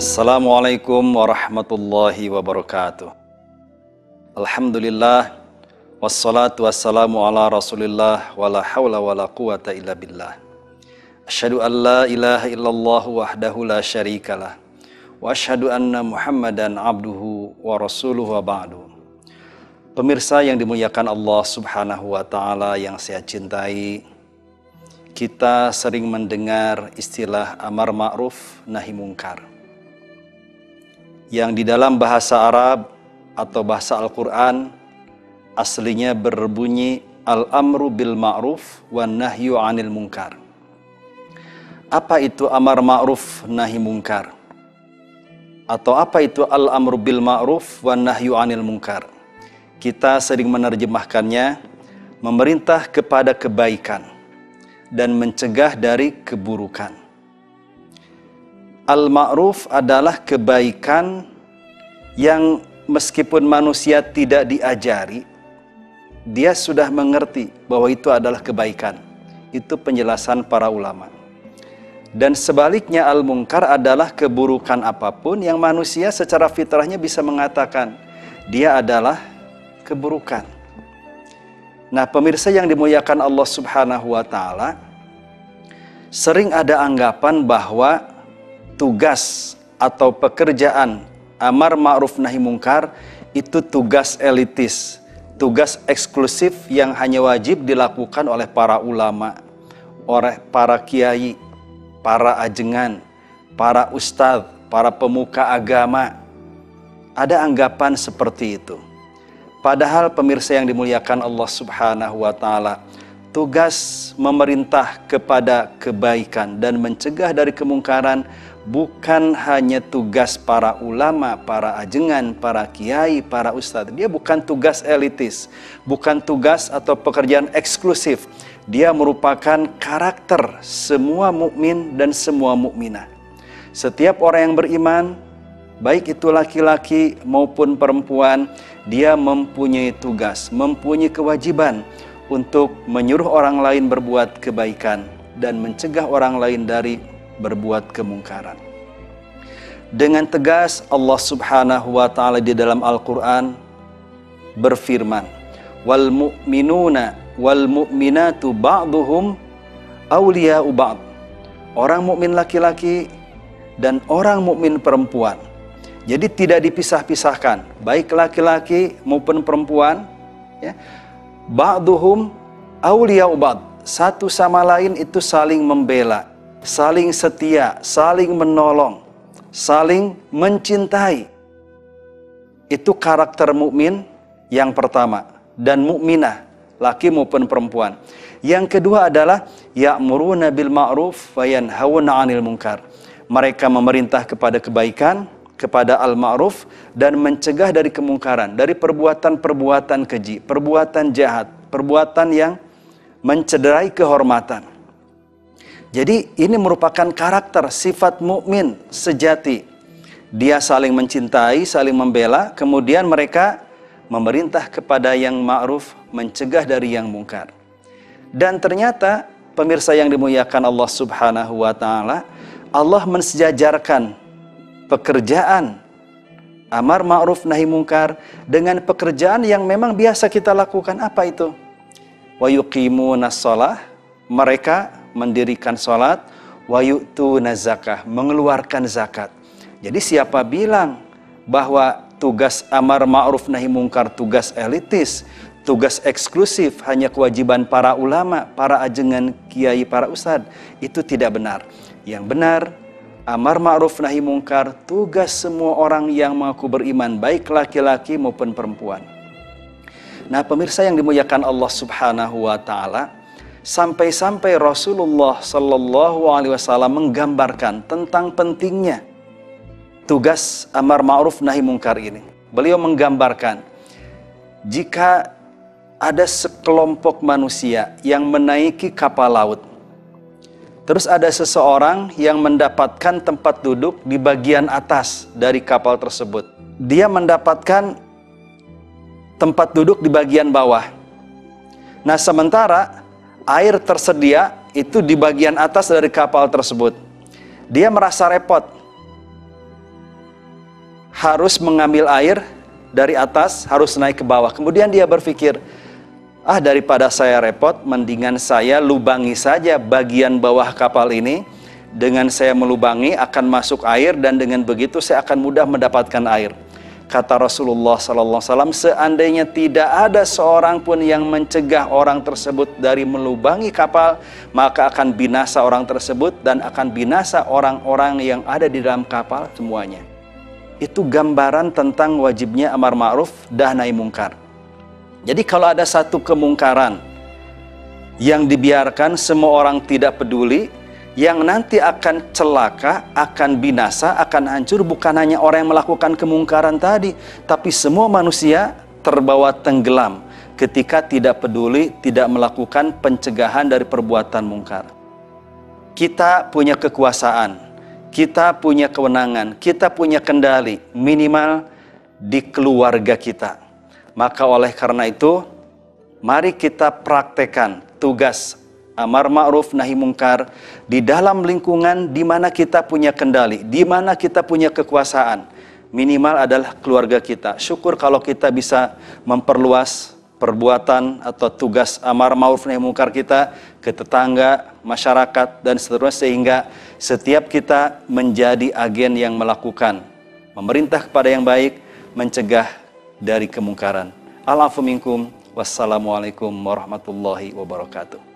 Assalamualaikum warahmatullahi wabarakatuh. Alhamdulillah, wassalatu wassalamu ala rasulillah, wala hawla wala quwata illa billah. Asyhadu an la ilaha illallah wahdahu la syarikalah, wa asyhadu anna muhammadan abduhu wa rasuluhu wa ba'du. Pemirsa yang dimuliakan Allah subhanahu wa ta'ala yang saya cintai, kita sering mendengar istilah amar ma'ruf nahi mungkar, yang di dalam bahasa Arab atau bahasa Al-Quran aslinya berbunyi al-amru bil ma'ruf wan nahyu 'anil munkar. Apa itu amar ma'ruf nahi mungkar? Atau apa itu al-amru bil ma'ruf wan nahyu 'anil munkar? Kita sering menerjemahkannya memerintah kepada kebaikan dan mencegah dari keburukan. Al-ma'ruf adalah kebaikan yang meskipun manusia tidak diajari, dia sudah mengerti bahwa itu adalah kebaikan. Itu penjelasan para ulama. Dan sebaliknya al-munkar adalah keburukan apapun yang manusia secara fitrahnya bisa mengatakan dia adalah keburukan. Nah, pemirsa yang dimuliakan Allah subhanahu wa ta'ala, sering ada anggapan bahwa tugas atau pekerjaan amar ma'ruf nahi mungkar itu tugas elitis, tugas eksklusif yang hanya wajib dilakukan oleh para ulama, oleh para kiai, para ajengan, para ustadz, para pemuka agama. Ada anggapan seperti itu. Padahal pemirsa yang dimuliakan Allah subhanahu wa ta'ala, tugas memerintah kepada kebaikan dan mencegah dari kemungkaran bukan hanya tugas para ulama, para ajengan, para kiai, para ustadz. Dia bukan tugas elitis, bukan tugas atau pekerjaan eksklusif. Dia merupakan karakter semua mukmin dan semua mukminah. Setiap orang yang beriman, baik itu laki-laki maupun perempuan, dia mempunyai tugas, mempunyai kewajiban untuk menyuruh orang lain berbuat kebaikan dan mencegah orang lain dari berbuat kemungkaran. Dengan tegas Allah subhanahu wa ta'ala di dalam Al-Quran berfirman, wal mu'minuna wal mu'minatu ba'duhum awliya'u ba'd. Orang mukmin laki-laki dan orang mukmin perempuan. Jadi tidak dipisah-pisahkan, baik laki-laki maupun perempuan, ya. Ba'duhum awliya'u ba'd. Satu sama lain itu saling membela, saling setia, saling menolong, saling mencintai. Itu karakter mukmin yang pertama, dan mukminah, laki maupun perempuan. Yang kedua adalah ya'muruna bil ma'ruf wa yanhauna 'anil munkar. Mereka memerintah kepada kebaikan, kepada al-ma'ruf, dan mencegah dari kemungkaran, dari perbuatan-perbuatan keji, perbuatan jahat, perbuatan yang mencederai kehormatan. Jadi ini merupakan karakter sifat mukmin sejati. Dia saling mencintai, saling membela, kemudian mereka memerintah kepada yang ma'ruf, mencegah dari yang mungkar. Dan ternyata pemirsa yang dimuliakan Allah subhanahu wa ta'ala, Allah mensejajarkan pekerjaan amar ma'ruf nahi mungkar dengan pekerjaan yang memang biasa kita lakukan. Apa itu? Wa yuqimunas shalah, mereka mendirikan salat, wa yu'tuna zakah, mengeluarkan zakat. Jadi siapa bilang bahwa tugas amar ma'ruf nahi mungkar tugas elitis, tugas eksklusif, hanya kewajiban para ulama, para ajengan, kiai, para ustadz, itu tidak benar. Yang benar, amar ma'ruf nahi mungkar tugas semua orang yang mengaku beriman, baik laki-laki maupun perempuan. Nah, pemirsa yang dimuliakan Allah subhanahu wa ta'ala, sampai-sampai Rasulullah sallallahu alaihi wasallam menggambarkan tentang pentingnya tugas amar ma'ruf nahi mungkar ini. Beliau menggambarkan, jika ada sekelompok manusia yang menaiki kapal laut, terus ada seseorang yang mendapatkan tempat duduk di bagian atas dari kapal tersebut. Dia mendapatkan tempat duduk di bagian bawah. Nah, sementara air tersedia itu di bagian atas dari kapal tersebut. Dia merasa repot. harus mengambil air dari atas, harus naik ke bawah. Kemudian dia berpikir, daripada saya repot, mendingan saya lubangi saja bagian bawah kapal ini. Dengan saya melubangi akan masuk air, dan dengan begitu saya akan mudah mendapatkan air. Kata Rasulullah SAW, seandainya tidak ada seorang pun yang mencegah orang tersebut dari melubangi kapal, maka akan binasa orang tersebut dan akan binasa orang-orang yang ada di dalam kapal semuanya. Itu gambaran tentang wajibnya amar ma'ruf dan nahi mungkar. Jadi kalau ada satu kemungkaran yang dibiarkan, semua orang tidak peduli, yang nanti akan celaka, akan binasa, akan hancur bukan hanya orang yang melakukan kemungkaran tadi, tapi semua manusia terbawa tenggelam ketika tidak peduli, tidak melakukan pencegahan dari perbuatan mungkar. Kita punya kekuasaan, kita punya kewenangan, kita punya kendali, minimal di keluarga kita. Maka oleh karena itu, mari kita praktekkan tugas amar ma'ruf nahi mungkar di dalam lingkungan di mana kita punya kendali, di mana kita punya kekuasaan. Minimal adalah keluarga kita. Syukur kalau kita bisa memperluas perbuatan atau tugas amar ma'ruf nahi mungkar kita ke tetangga, masyarakat, dan seterusnya, sehingga setiap kita menjadi agen yang melakukan, memerintah kepada yang baik, mencegah dari kemungkaran. Al-afu minkum. Wassalamualaikum warahmatullahi wabarakatuh.